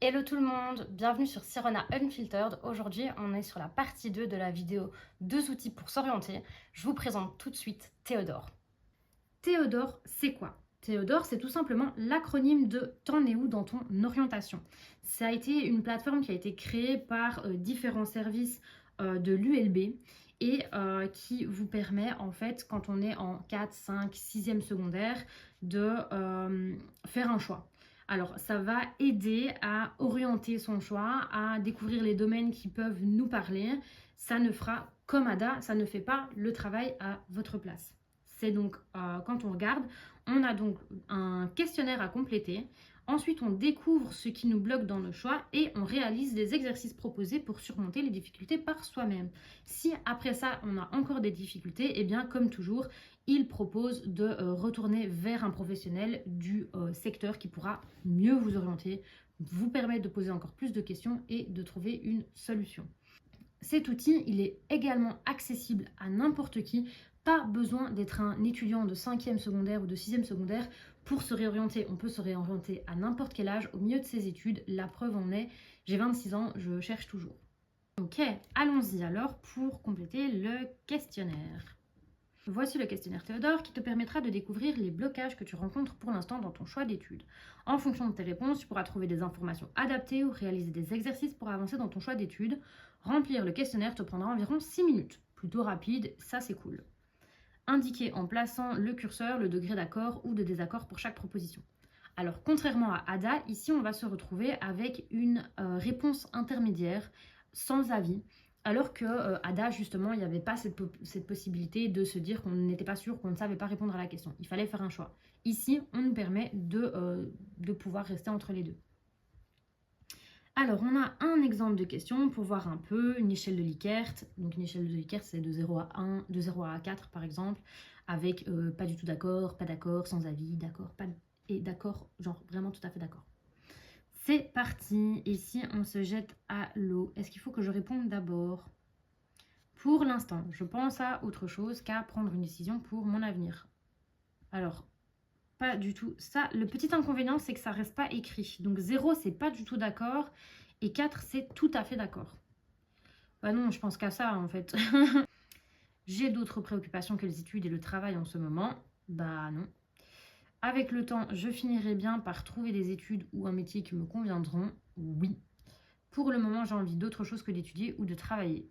Hello tout le monde, bienvenue sur Sirona Unfiltered. Aujourd'hui, on est sur la partie 2 de la vidéo 2 outils pour s'orienter. Je vous présente tout de suite Théodore. Théodore, c'est quoi? Théodore, c'est tout simplement l'acronyme de T'en es où dans ton orientation. Ça a été une plateforme qui a été créée par différents services de l'ULB et qui vous permet en fait, quand on est en 4, 5, 6e secondaire, de faire un choix. Alors, ça va aider à orienter son choix, à découvrir les domaines qui peuvent nous parler. Ça ne fera, comme Ada, ça ne fait pas le travail à votre place. C'est donc, quand on regarde, on a donc un questionnaire à compléter. Ensuite, on découvre ce qui nous bloque dans nos choix et on réalise des exercices proposés pour surmonter les difficultés par soi-même. Si après ça, on a encore des difficultés, eh bien, comme toujours, il propose de retourner vers un professionnel du secteur qui pourra mieux vous orienter, vous permettre de poser encore plus de questions et de trouver une solution. Cet outil, il est également accessible à n'importe qui. Pas besoin d'être un étudiant de 5e secondaire ou de 6e secondaire pour se réorienter. On peut se réorienter à n'importe quel âge, au milieu de ses études. La preuve en est, j'ai 26 ans, je cherche toujours. Ok, allons-y alors pour compléter le questionnaire. Voici le questionnaire Théodore qui te permettra de découvrir les blocages que tu rencontres pour l'instant dans ton choix d'études. En fonction de tes réponses, tu pourras trouver des informations adaptées ou réaliser des exercices pour avancer dans ton choix d'études. Remplir le questionnaire te prendra environ 6 minutes. Plutôt rapide, ça c'est cool. Indiquer en plaçant le curseur le degré d'accord ou de désaccord pour chaque proposition. Alors, contrairement à Ada, ici on va se retrouver avec une réponse intermédiaire sans avis. Alors que Ada, justement, il n'y avait pas cette possibilité de se dire qu'on n'était pas sûr, qu'on ne savait pas répondre à la question. Il fallait faire un choix. Ici, on nous permet de pouvoir rester entre les deux. Alors, on a un exemple de question pour voir un peu une échelle de Likert. Donc, une échelle de Likert, c'est de 0 à 1, de 0 à 4, par exemple, avec pas du tout d'accord, pas d'accord, sans avis, d'accord, pas et d'accord, genre vraiment tout à fait d'accord. C'est parti. Ici, on se jette à l'eau. Est-ce qu'il faut que je réponde d'abord? Pour l'instant, je pense à autre chose qu'à prendre une décision pour mon avenir. Alors, pas du tout. Ça, le petit inconvénient, c'est que ça reste pas écrit. Donc 0, c'est pas du tout d'accord. Et 4, c'est tout à fait d'accord. Bah non, je pense qu'à ça, en fait. J'ai d'autres préoccupations que les études et le travail en ce moment. Bah non. Avec le temps, je finirai bien par trouver des études ou un métier qui me conviendront. Oui. Pour le moment, j'ai envie d'autre chose que d'étudier ou de travailler.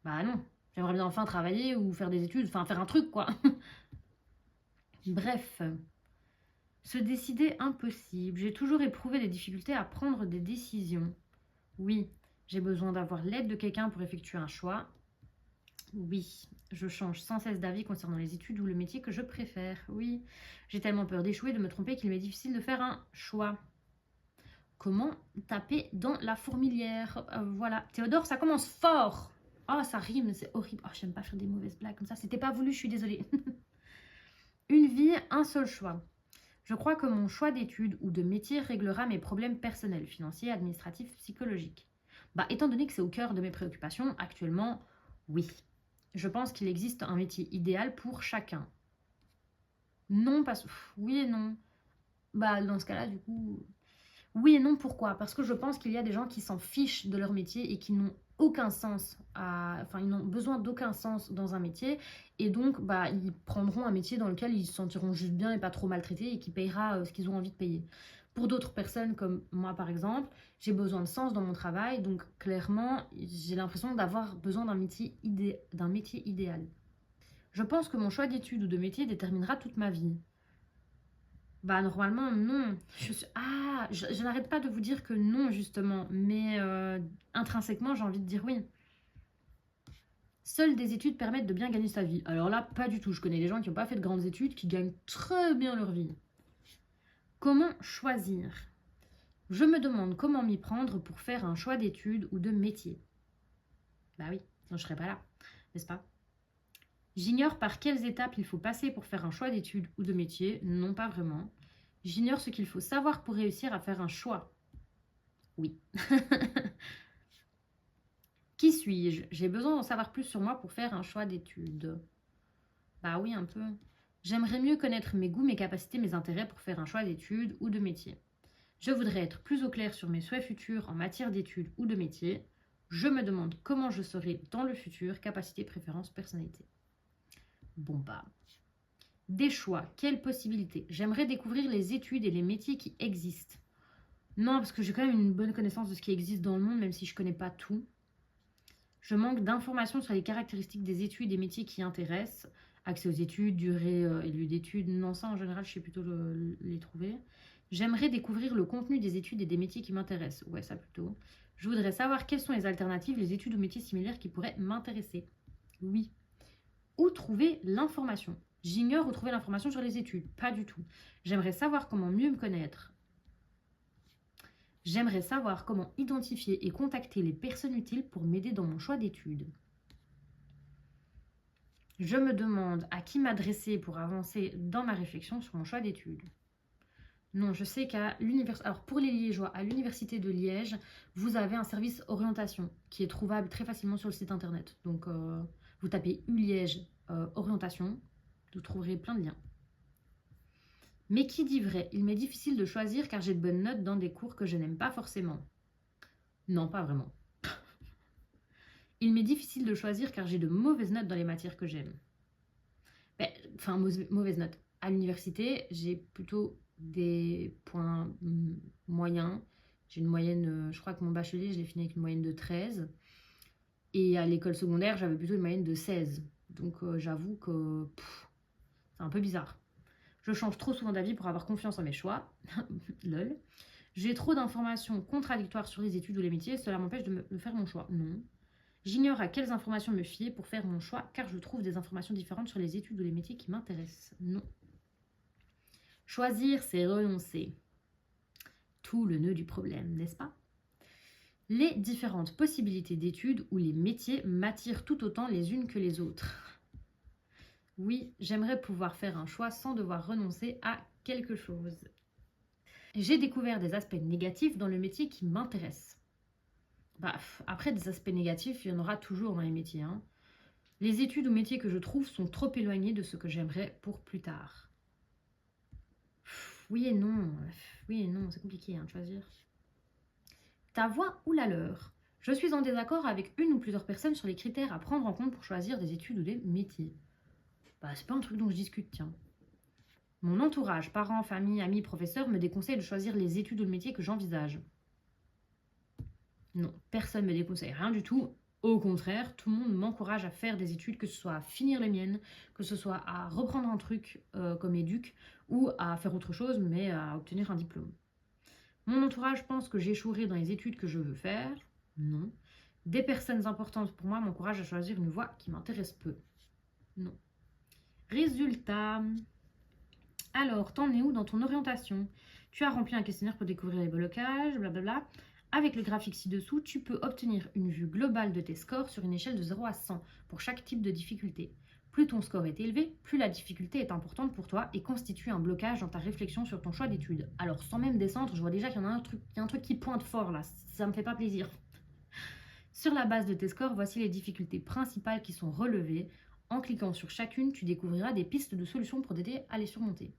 Bah non. J'aimerais bien enfin travailler ou faire des études, enfin faire un truc, quoi. Bref. Se décider impossible. J'ai toujours éprouvé des difficultés à prendre des décisions. Oui. J'ai besoin d'avoir l'aide de quelqu'un pour effectuer un choix. Oui. Je change sans cesse d'avis concernant les études ou le métier que je préfère. Oui. J'ai tellement peur d'échouer, de me tromper qu'il m'est difficile de faire un choix. Comment taper dans la fourmilière? Voilà. Théodore, ça commence fort. Oh, ça rime, c'est horrible. Oh, j'aime pas faire des mauvaises blagues comme ça. C'était pas voulu, je suis désolée. Une vie, un seul choix. Je crois que mon choix d'études ou de métier réglera mes problèmes personnels, financiers, administratifs, psychologiques. Bah, étant donné que c'est au cœur de mes préoccupations, actuellement, oui. Je pense qu'il existe un métier idéal pour chacun. Non, pas... Oui et non. Bah, dans ce cas-là, du coup... Oui et non, pourquoi? Parce que je pense qu'il y a des gens qui s'en fichent de leur métier et qui n'ont aucun sens, enfin ils n'ont besoin d'aucun sens dans un métier et donc bah, ils prendront un métier dans lequel ils se sentiront juste bien et pas trop maltraités et qui payera ce qu'ils ont envie de payer. Pour d'autres personnes comme moi par exemple, j'ai besoin de sens dans mon travail, donc clairement j'ai l'impression d'avoir besoin d'un métier idéal. Je pense que mon choix d'études ou de métier déterminera toute ma vie. Bah normalement non. Je n'arrête pas de vous dire que non justement, mais intrinsèquement j'ai envie de dire oui. Seules des études permettent de bien gagner sa vie. Alors là, pas du tout. Je connais des gens qui n'ont pas fait de grandes études, qui gagnent très bien leur vie. Comment choisir? Je me demande comment m'y prendre pour faire un choix d'études ou de métier. Bah oui, sinon je serais pas là, n'est-ce pas? J'ignore par quelles étapes il faut passer pour faire un choix d'études ou de métier. Non, pas vraiment. J'ignore ce qu'il faut savoir pour réussir à faire un choix. Oui. Qui suis-je? J'ai besoin d'en savoir plus sur moi pour faire un choix d'études. Bah oui, un peu. J'aimerais mieux connaître mes goûts, mes capacités, mes intérêts pour faire un choix d'études ou de métier. Je voudrais être plus au clair sur mes souhaits futurs en matière d'études ou de métier. Je me demande comment je serai dans le futur, capacité, préférence, personnalité. Bon bah, des choix, quelles possibilités? J'aimerais découvrir les études et les métiers qui existent. Non, parce que j'ai quand même une bonne connaissance de ce qui existe dans le monde, même si je ne connais pas tout. Je manque d'informations sur les caractéristiques des études et des métiers qui intéressent. Accès aux études, durée et lieu d'études. Non, ça en général, je sais plutôt les trouver. J'aimerais découvrir le contenu des études et des métiers qui m'intéressent. Ouais, ça plutôt. Je voudrais savoir quelles sont les alternatives, les études ou métiers similaires qui pourraient m'intéresser. Oui. Où trouver l'information? J'ignore où trouver l'information sur les études. Pas du tout. J'aimerais savoir comment mieux me connaître. J'aimerais savoir comment identifier et contacter les personnes utiles pour m'aider dans mon choix d'études. Je me demande à qui m'adresser pour avancer dans ma réflexion sur mon choix d'études. Non, je sais qu'à l'université, alors pour les Liégeois, à l'université de Liège, vous avez un service orientation qui est trouvable très facilement sur le site internet. Donc, vous tapez ULiège orientation, vous trouverez plein de liens. Mais qui dit vrai? Il m'est difficile de choisir car j'ai de bonnes notes dans des cours que je n'aime pas forcément. Non, pas vraiment. Il m'est difficile de choisir car j'ai de mauvaises notes dans les matières que j'aime. Enfin, mauvaises notes. À l'université, j'ai plutôt des points moyens. J'ai une moyenne, je crois que mon bachelier, je l'ai fini avec une moyenne de 13. Et à l'école secondaire, j'avais plutôt une moyenne de 16. Donc j'avoue que c'est un peu bizarre. Je change trop souvent d'avis pour avoir confiance en mes choix. Lol. J'ai trop d'informations contradictoires sur les études ou les métiers. Cela m'empêche de faire mon choix. Non. J'ignore à quelles informations me fier pour faire mon choix car je trouve des informations différentes sur les études ou les métiers qui m'intéressent. Non. Choisir, c'est renoncer. Tout le nœud du problème, n'est-ce pas? Les différentes possibilités d'études ou les métiers m'attirent tout autant les unes que les autres. Oui, j'aimerais pouvoir faire un choix sans devoir renoncer à quelque chose. J'ai découvert des aspects négatifs dans le métier qui m'intéresse. Après, des aspects négatifs, il y en aura toujours dans les métiers. Les études ou métiers que je trouve sont trop éloignés de ce que j'aimerais pour plus tard. Oui et non, c'est compliqué de choisir. Ta voix ou la leur? Je suis en désaccord avec une ou plusieurs personnes sur les critères à prendre en compte pour choisir des études ou des métiers. C'est pas un truc dont je discute, tiens. Mon entourage, parents, famille, amis, professeurs me déconseillent de choisir les études ou le métier que j'envisage. Non, personne ne me déconseille rien du tout. Au contraire, tout le monde m'encourage à faire des études, que ce soit à finir les miennes, que ce soit à reprendre un truc comme éduc ou à faire autre chose, mais à obtenir un diplôme. Mon entourage pense que j'échouerai dans les études que je veux faire. Non. Des personnes importantes pour moi m'encouragent à choisir une voie qui m'intéresse peu. Non. Résultat. Alors, t'en es où dans ton orientation? Tu as rempli un questionnaire pour découvrir les blocages, blablabla. Avec le graphique ci-dessous, tu peux obtenir une vue globale de tes scores sur une échelle de 0 à 100 pour chaque type de difficulté. Plus ton score est élevé, plus la difficulté est importante pour toi et constitue un blocage dans ta réflexion sur ton choix d'études. Alors, sans même descendre, je vois déjà qu'il y en a un truc qui pointe fort là. Ça me fait pas plaisir. Sur la base de tes scores, voici les difficultés principales qui sont relevées. En cliquant sur chacune, tu découvriras des pistes de solutions pour t'aider à les surmonter.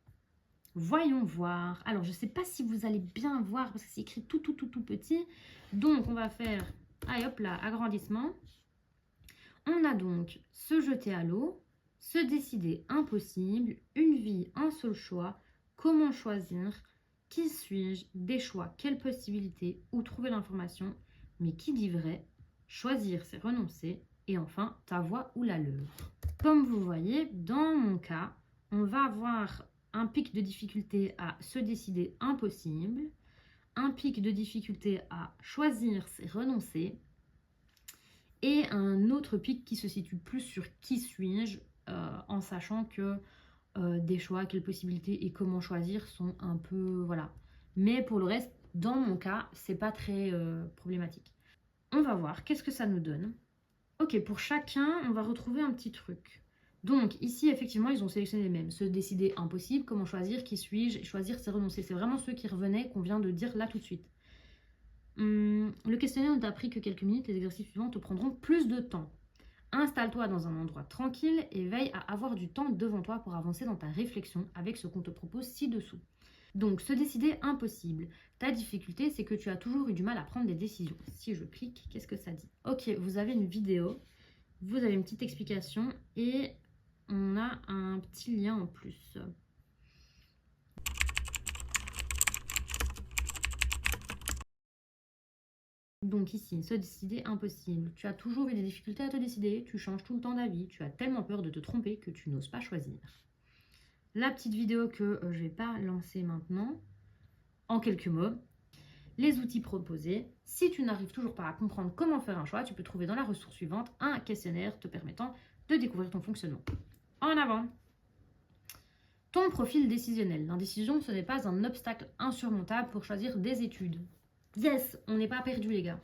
Voyons voir. Alors, je ne sais pas si vous allez bien voir parce que c'est écrit tout petit. Donc, on va faire, allez hop là, agrandissement. On a donc se jeter à l'eau, se décider impossible, une vie, un seul choix, comment choisir, qui suis-je, des choix, quelles possibilités, où trouver l'information, mais qui dit vrai, choisir c'est renoncer, et enfin ta voix ou la leur. Comme vous voyez, dans mon cas, on va avoir un pic de difficulté à se décider impossible, un pic de difficulté à choisir c'est renoncer, et un autre pic qui se situe plus sur qui suis-je, en sachant que des choix, quelles possibilités et comment choisir sont un peu, voilà. Mais pour le reste, dans mon cas, c'est pas très problématique. On va voir, qu'est-ce que ça nous donne? Ok, pour chacun, on va retrouver un petit truc. Donc ici, effectivement, ils ont sélectionné les mêmes. Se décider impossible, comment choisir, qui suis-je, choisir c'est renoncer. C'est vraiment ceux qui revenaient qu'on vient de dire là tout de suite. Le questionnaire ne t'a pris que quelques minutes, les exercices suivants te prendront plus de temps. Installe-toi dans un endroit tranquille et veille à avoir du temps devant toi pour avancer dans ta réflexion avec ce qu'on te propose ci-dessous. Donc, se décider, impossible. Ta difficulté, c'est que tu as toujours eu du mal à prendre des décisions. Si je clique, qu'est-ce que ça dit? Ok, vous avez une vidéo, vous avez une petite explication et on a un petit lien en plus. Donc ici, se décider, impossible. Tu as toujours eu des difficultés à te décider, tu changes tout le temps d'avis, tu as tellement peur de te tromper que tu n'oses pas choisir. La petite vidéo que je ne vais pas lancer maintenant, en quelques mots. Les outils proposés. Si tu n'arrives toujours pas à comprendre comment faire un choix, tu peux trouver dans la ressource suivante un questionnaire te permettant de découvrir ton fonctionnement. En avant! Ton profil décisionnel. L'indécision, ce n'est pas un obstacle insurmontable pour choisir des études. Yes, on n'est pas perdu les gars.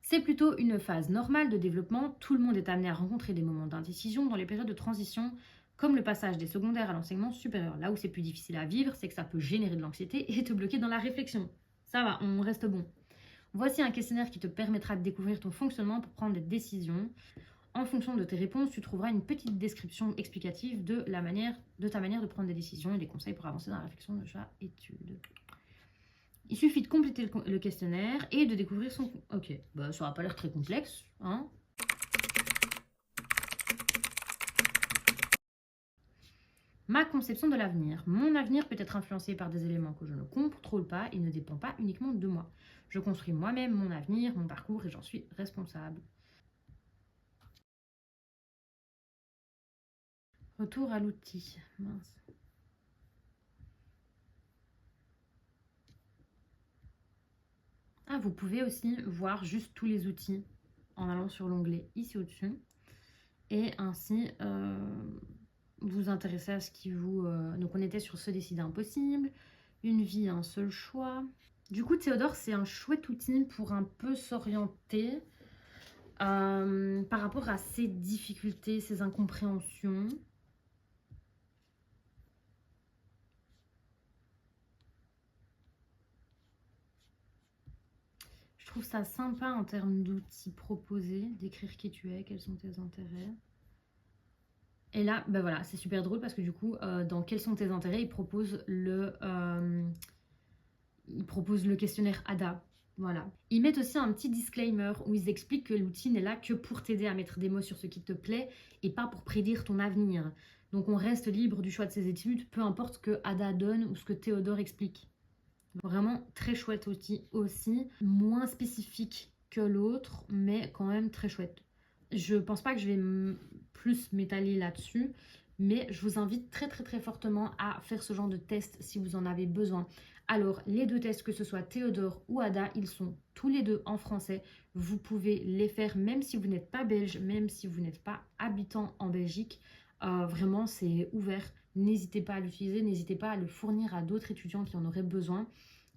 C'est plutôt une phase normale de développement. Tout le monde est amené à rencontrer des moments d'indécision dans les périodes de transition, comme le passage des secondaires à l'enseignement supérieur. Là où c'est plus difficile à vivre, c'est que ça peut générer de l'anxiété et te bloquer dans la réflexion. Ça va, on reste bon. Voici un questionnaire qui te permettra de découvrir ton fonctionnement pour prendre des décisions. En fonction de tes réponses, tu trouveras une petite description explicative de ta manière de prendre des décisions et des conseils pour avancer dans la réflexion de chaque étude. Il suffit de compléter le questionnaire et de découvrir son... Ok, bah, ça n'a pas l'air très complexe, hein. Ma conception de l'avenir. Mon avenir peut être influencé par des éléments que je ne contrôle pas et ne dépend pas uniquement de moi. Je construis moi-même mon avenir, mon parcours et j'en suis responsable. Retour à l'outil. Mince. Ah, vous pouvez aussi voir juste tous les outils en allant sur l'onglet ici au-dessus. Et ainsi vous intéresser à ce qui vous... Donc on était sur se décider impossible, une vie, un seul choix. Du coup, Théodore, c'est un chouette outil pour un peu s'orienter par rapport à ses difficultés, ses incompréhensions. Je trouve ça sympa en termes d'outils proposés, d'écrire qui tu es, quels sont tes intérêts. Et là, ben voilà, c'est super drôle parce que du coup, dans quels sont tes intérêts, il propose le questionnaire ADA. Voilà. Ils mettent aussi un petit disclaimer où ils expliquent que l'outil n'est là que pour t'aider à mettre des mots sur ce qui te plaît et pas pour prédire ton avenir. Donc on reste libre du choix de ses études, peu importe ce que Ada donne ou ce que Théodore explique. Vraiment très chouette outil aussi, moins spécifique que l'autre, mais quand même très chouette. Je pense pas que je vais plus m'étaler là-dessus, mais je vous invite très fortement à faire ce genre de test si vous en avez besoin. Alors, les deux tests, que ce soit Théodore ou Ada, ils sont tous les deux en français. Vous pouvez les faire même si vous n'êtes pas belge, même si vous n'êtes pas habitant en Belgique. Vraiment, c'est ouvert. N'hésitez pas à l'utiliser, n'hésitez pas à le fournir à d'autres étudiants qui en auraient besoin.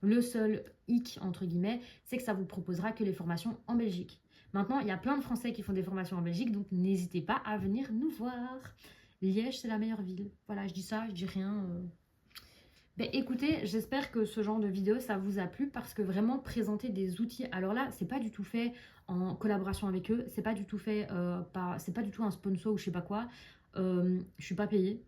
Le seul hic, entre guillemets, c'est que ça vous proposera que les formations en Belgique. Maintenant, il y a plein de Français qui font des formations en Belgique, donc n'hésitez pas à venir nous voir. Liège, c'est la meilleure ville. Voilà, je dis ça, je dis rien. Ben, écoutez, j'espère que ce genre de vidéo, ça vous a plu parce que vraiment présenter des outils, alors là, c'est pas du tout fait en collaboration avec eux, c'est pas du tout fait c'est pas du tout un sponsor ou je sais pas quoi. Je suis pas payée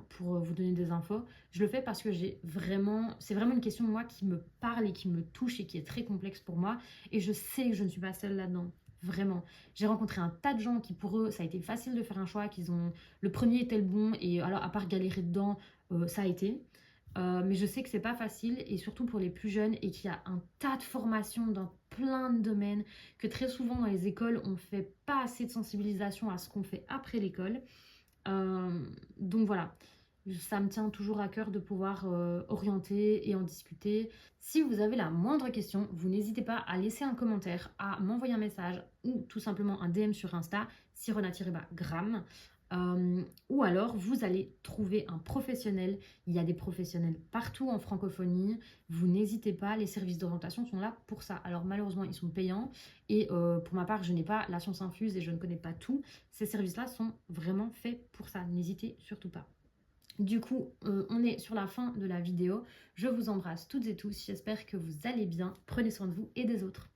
pour vous donner des infos. Je le fais parce que c'est vraiment une question moi qui me parle et qui me touche et qui est très complexe pour moi. Et je sais que je ne suis pas seule là-dedans. Vraiment. J'ai rencontré un tas de gens qui, pour eux, ça a été facile de faire un choix, le premier était le bon et alors à part galérer dedans, ça a été. Mais je sais que c'est pas facile et surtout pour les plus jeunes et qu'il y a un tas de formations dans plein de domaines, que très souvent dans les écoles on fait pas assez de sensibilisation à ce qu'on fait après l'école. Donc voilà, ça me tient toujours à cœur de pouvoir orienter et en discuter. Si vous avez la moindre question, vous n'hésitez pas à laisser un commentaire, à m'envoyer un message ou tout simplement un DM sur Insta, Sirona-Gram. Ou alors vous allez trouver un professionnel. Il y a des professionnels partout en francophonie. Vous n'hésitez pas, les services d'orientation sont là pour ça. Alors malheureusement ils sont payants et pour ma part je n'ai pas la science infuse et je ne connais pas tout. Ces services-là sont vraiment faits pour ça. N'hésitez surtout pas. Du coup, on est sur la fin de la vidéo. Je vous embrasse toutes et tous. J'espère que vous allez bien. Prenez soin de vous et des autres.